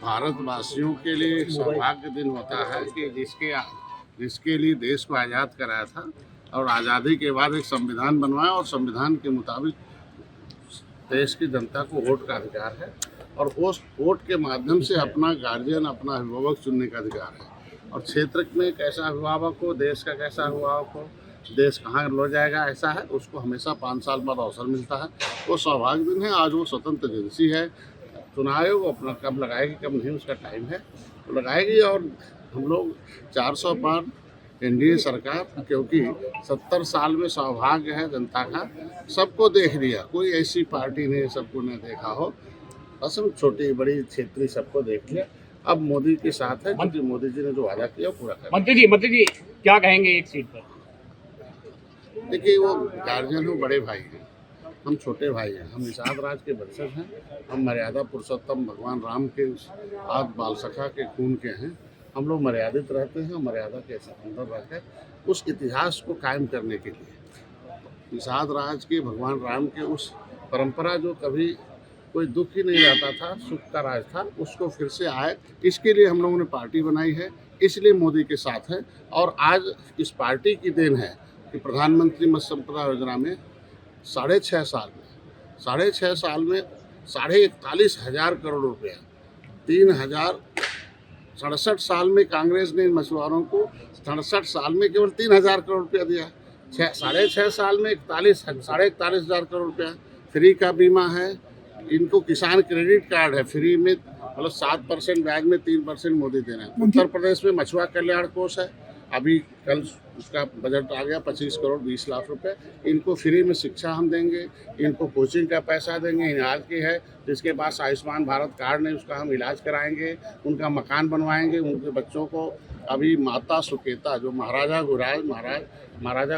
भारतवासियों के लिए एक सौभाग्य दिन होता है कि जिसके लिए देश को आज़ाद कराया था और आज़ादी के बाद एक संविधान बनवाया और संविधान के मुताबिक देश की जनता को वोट का अधिकार है और उस वोट के माध्यम से अपना गार्जियन, अपना अभिभावक चुनने का अधिकार है। और क्षेत्र में कैसा अभिभावक हो, देश का कैसा अभिभावक हो, देश कहाँ लो जाएगा, ऐसा है, उसको हमेशा 5 साल बाद अवसर मिलता है। वो सौभाग्य दिन है। आज वो स्वतंत्र एजेंसी है, चुनाव आयोग अपना कब लगाएगी कब नहीं उसका टाइम है, तो लगाएगी। और हम लोग 400 पार एनडीए सरकार, क्योंकि 70 साल में सौभाग्य है जनता का, सबको देख लिया, कोई ऐसी पार्टी नहीं सबको नहीं देखा हो, बस हम छोटी बड़ी क्षेत्रीय सबको देख लिया। अब मोदी के साथ है, क्योंकि मोदी जी ने जो वादा किया पूरा कर। मंत्री जी क्या कहेंगे एक सीट पर? देखिए, वो गार्जियन हो, बड़े भाई हैं, हम छोटे भाई हैं, हम निषाद राज के वंशज हैं, हम मर्यादा पुरुषोत्तम भगवान राम के आद बाल सखा के खून के हैं। हम लोग मर्यादित रहते हैं, मर्यादा के अंदर रहकर उस इतिहास को कायम करने के लिए निषाद राज के, भगवान राम के उस परंपरा जो कभी कोई दुख ही नहीं रहता था, सुख का राज था, उसको फिर से आए, इसके लिए हम लोगों ने पार्टी बनाई है, इसलिए मोदी के साथ है। और आज इस पार्टी की देन है कि प्रधानमंत्री मत्स्य संपदा योजना में 6.5 साल में 41,500 करोड़ रुपया, 3,067 साल में कांग्रेस ने मछुआरों को 67 साल में केवल 3,000 करोड़ रुपया दिया। 6.5 साल में 41,500 करोड़ रुपया। फ्री का बीमा है, इनको किसान क्रेडिट कार्ड है फ्री में, मतलब 7% ब्याज में 3% मोदी दे रहे हैं। उत्तर प्रदेश में मछुआ कल्याण कोष है, अभी कल उसका बजट आ गया 25 करोड़ 20 लाख रुपए। इनको फ्री में शिक्षा हम देंगे, इनको कोचिंग का पैसा देंगे। इलाज की है, जिसके पास आयुष्मान भारत कार्ड नहीं उसका हम इलाज कराएंगे, उनका मकान बनवाएंगे। उनके बच्चों को अभी माता सुकेता, जो महाराजा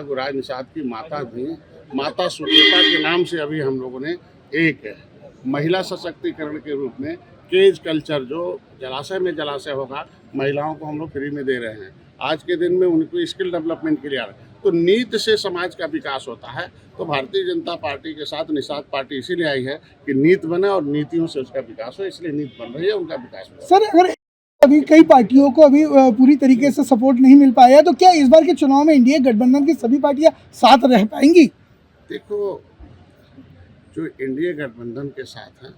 गुराज निषाद की माता थी, माता सुकेता के नाम से अभी हम लोगों ने एक महिला सशक्तिकरण के रूप में केज कल्चर, जो जलाशय होगा, महिलाओं को हम लोग फ्री में दे रहे हैं। आज के दिन में उनको स्किल डेवलपमेंट के लिए आ रहे हैं। तो नीति से समाज का विकास होता है। तो भारतीय जनता पार्टी के साथ निषाद पार्टी इसीलिए आई है कि नीति बने और नीतियों से उसका विकास हो, इसलिए नीति बन रही है, उनका विकास हो। सर, अगर अभी कई पार्टियों को अभी पूरी तरीके से सपोर्ट नहीं मिल पाया, तो क्या इस बार के चुनाव में इंडिया गठबंधन की सभी पार्टियां साथ रह पाएंगी? देखो, जो इंडिया गठबंधन के साथ है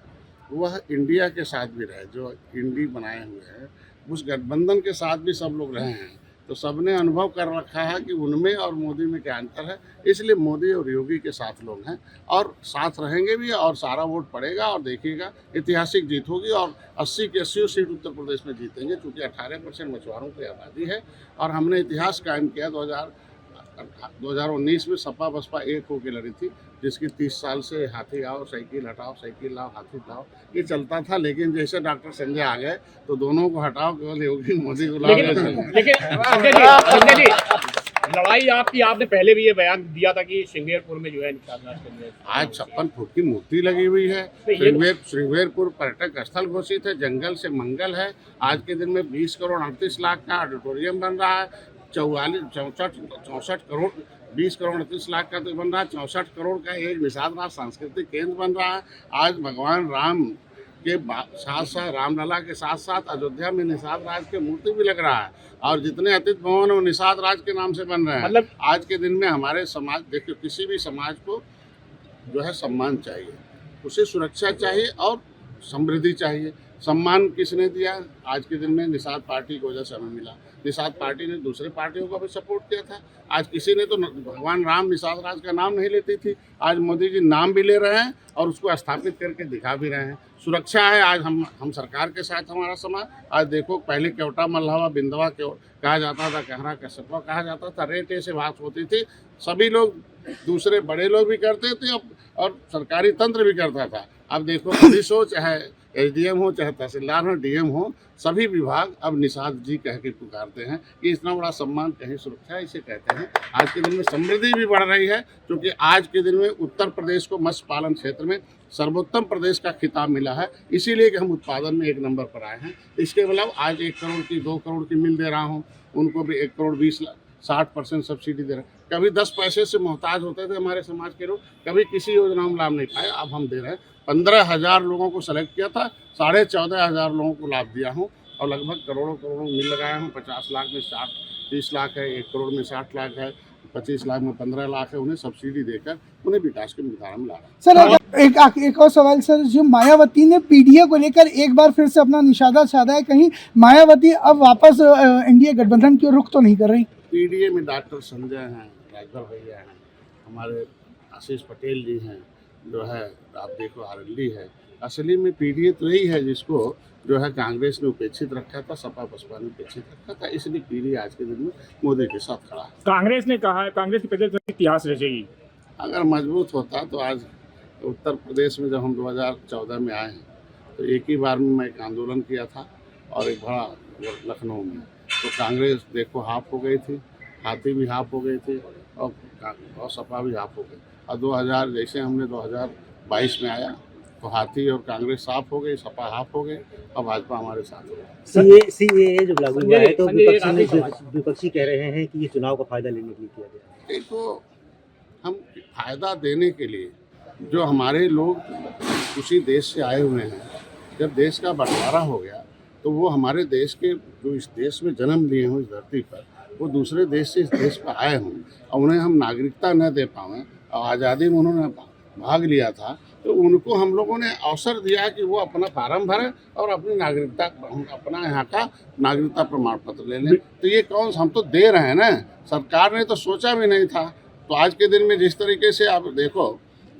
वह इंडिया के साथ भी रहे, जो इंडी बनाए हुए हैं उस गठबंधन के साथ भी सब लोग रहे हैं। तो सबने अनुभव कर रखा है कि उनमें और मोदी में क्या अंतर है, इसलिए मोदी और योगी के साथ लोग हैं और साथ रहेंगे भी। और सारा वोट पड़ेगा और देखिएगा ऐतिहासिक जीत होगी और 80 की 80 सीट उत्तर प्रदेश में जीतेंगे, क्योंकि 18% मछुआरों की आबादी है। और हमने इतिहास कायम किया। 2019 में सपा बसपा एक होकर लड़ी थी, जिसकी 30 साल से हाथी आओ साइकिल हटाओ, साइकिल लाओ हाथी लाओ, ये चलता था। लेकिन जैसे डॉक्टर संजय आ गए तो दोनों को हटाओ, केवल योगी मोदी को लाओ। लेकिन संजय जी, लड़ाई आपने पहले भी ये बयान दिया था कि श्रृंगेरपुर में जो है आज 56 फुट की मूर्ति लगी हुई है। श्रृंगेरपुर पर्यटक स्थल घोषित है, जंगल से मंगल है। आज के दिन में 20 करोड़ 38 लाख का ऑडिटोरियम बन रहा है। 64 करोड़ 20 करोड़ 38 लाख का तो बन रहा है। 64 करोड़ का एक निषाद राज सांस्कृतिक केंद्र बन रहा है। आज भगवान राम के साथ साथ, रामलला के साथ साथ अयोध्या में निषाद राज की मूर्ति भी लग रहा है। और जितने अतिथि भवन वो निषाद राज के नाम से बन रहे हैं। मतलब आज के दिन में हमारे समाज, देखिए, किसी भी समाज को जो है सम्मान चाहिए, उसे सुरक्षा चाहिए और समृद्धि चाहिए। सम्मान किसने दिया? आज के दिन में निषाद पार्टी की वजह से हमें मिला। निषाद पार्टी ने दूसरे पार्टियों को भी सपोर्ट किया था। आज किसी ने तो भगवान राम निषाद राज का नाम नहीं लेती थी, आज मोदी जी नाम भी ले रहे हैं और उसको स्थापित करके दिखा भी रहे हैं। सुरक्षा है। आज हम सरकार के साथ हमारा समाज। आज देखो, पहले केवटा मल्हावा बिंदवा कहा जाता था, कहरा कसरवा कहा जाता था, रेटे से बात होती थी। सभी लोग, दूसरे बड़े लोग भी करते थे और सरकारी तंत्र भी करता था। अब देखो, पुलिस हो, चाहे एसडीएम हो, चाहे तहसीलदार हो, डीएम हो, सभी विभाग अब निषाद जी कह के पुकारते हैं कि इतना बड़ा सम्मान कहीं सुरक्षा इसे कहते हैं। आज के दिन में समृद्धि भी बढ़ रही है, क्योंकि आज के दिन में उत्तर प्रदेश को मत्स्य पालन क्षेत्र में सर्वोत्तम प्रदेश का खिताब मिला है, इसीलिए कि हम उत्पादन में 1 नंबर पर आए हैं। इसके अलावा आज 1 करोड़ की 2 करोड़ की मिल दे रहा हूँ, उनको भी 1 करोड़ 20 लाख 60% सब्सिडी दे रहे हैं। कभी 10 पैसे से मोहताज होते थे हमारे समाज के लोग, कभी किसी योजना में लाभ नहीं पाए। अब हम दे रहे हैं। 15,000 लोगों को सेलेक्ट किया था, 14,500 लोगों को लाभ दिया हूँ और लगभग करोड़ों मिल लगाया हूँ। 50 लाख में 30 लाख है, 1 करोड़ में 60 लाख है, 25 लाख में 15 लाख है। उन्हें सब्सिडी देकर उन्हें विकास की धारा में ला रहा है। सर एक और सवाल सर, जो मायावती ने पीडीए को लेकर एक बार फिर से अपना निशाना साधा है, कहीं मायावती अब वापस एनडीए गठबंधन की रुख तो नहीं कर रही? पीडीए में डॉक्टर संजय हैं, राजभर भैया हैं, हमारे आशीष पटेल जी हैं, जो है आप देखो आरएलडी है। असली में पीडीए तो यही है जिसको जो है कांग्रेस ने उपेक्षित रखा था, सपा बसपा ने उपेक्षित रखा था, इसलिए पीडीए आज के दिन में मोदी के साथ खड़ा है। कांग्रेस ने कहा है, कांग्रेस की पैदल इतिहास रचेगी। अगर मजबूत होता तो आज उत्तर प्रदेश में जब हम 2014 में आए हैं तो एक ही बार में मैं एक आंदोलन किया था और एक बड़ा लखनऊ में, तो कांग्रेस देखो हाफ हो गई थी, हाथी भी हाफ हो गई थी और सपा भी हाफ हो गई। और 2000 जैसे हमने 2022 में आया तो हाथी और कांग्रेस साफ हो गई, सपा हाफ हो गई और भाजपा हमारे साथ हो गई। सीएए जब लागू हुआ है तो विपक्षी कह रहे हैं कि ये चुनाव का फायदा लेने के लिए किया गया। देखो, हम फायदा देने के लिए जो हमारे लोग उसी देश से आए हुए हैं, जब देश का बंटवारा हो गया तो वो हमारे देश के जो इस देश में जन्म लिए हों इस धरती पर, वो दूसरे देश से इस देश पर आए हों और उन्हें हम नागरिकता न दे पाएँ और आज़ादी में उन्होंने भाग लिया था, तो उनको हम लोगों ने अवसर दिया कि वो अपना फार्म भरें और अपनी नागरिकता, अपना यहाँ का नागरिकता प्रमाण पत्र ले लें। तो ये कौन, हम तो दे रहे हैं ना, सरकार ने तो सोचा भी नहीं था। तो आज के दिन में जिस तरीके से आप देखो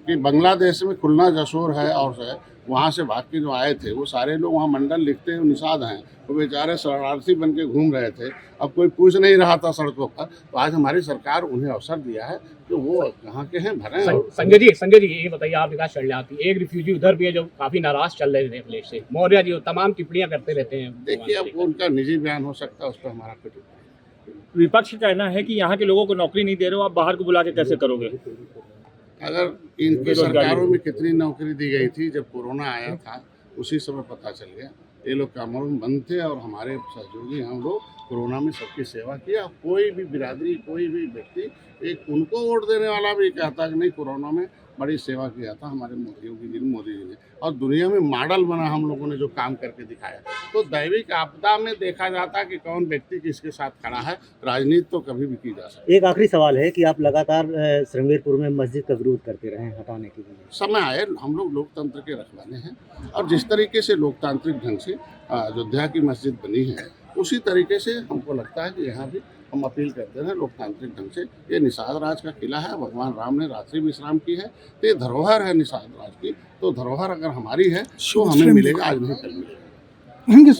कि बांग्लादेश में खुलना जसोर है और वहाँ से भाग के जो आए थे वो सारे लोग वहाँ मंडल लिखते हैं, निषाद हैं, वो बेचारे शरणार्थी बन के घूम रहे थे, अब कोई पूछ नहीं रहा था सड़कों पर। तो आज हमारी सरकार उन्हें अवसर दिया है तो वो यहाँ के हैं भरें। संजय जी ये बताइए, आप विकास शरणार्थी, एक रिफ्यूजी उधर भी है जो काफी नाराज चल रहे थे प्लेस से, मौर्य जी तमाम टिप्पणियां करते रहते हैं। देखिए, अब उनका निजी बयान हो सकता है, उस पर हमारा कुछ। विपक्ष का कहना है कि यहाँ के लोगों को नौकरी नहीं दे रहे हो, आप बाहर को बुला के कैसे करोगे? अगर इनकी सरकारों में कितनी नौकरी दी गई थी, जब कोरोना आया था उसी समय पता चल गया। ये लोग कामों में बंद थे और हमारे सहयोगी हम लोग कोरोना में सबकी सेवा किया। कोई भी बिरादरी, कोई भी व्यक्ति एक उनको वोट देने वाला भी कहता कि नहीं, कोरोना में बड़ी सेवा किया था हमारे मोदी जी ने, और दुनिया में मॉडल बना हम लोगों ने जो काम करके दिखाया। तो दैविक आपदा में देखा जाता कि कौन व्यक्ति किसके साथ खड़ा है, राजनीति तो कभी भी की जा सकती है। एक आखिरी सवाल है कि आप लगातार श्रृंगेरपुर में मस्जिद का विरोध करते रहे, हटाने के लिए समय आए। हम लोग लोकतंत्र के रखवाले हैं और जिस तरीके से लोकतांत्रिक ढंग से अयोध्या की मस्जिद बनी है उसी तरीके से हमको लगता है कि यहाँ भी हम अपील करते हैं लोकतांत्रिक ढंग से। ये निषाद राज का किला है, भगवान राम ने रात्रि विश्राम की है, तो ये धरोहर है निषाद राज की। तो धरोहर अगर हमारी है तो हमें मिलेगा, आज नहीं कल मिलेगा। Thank you.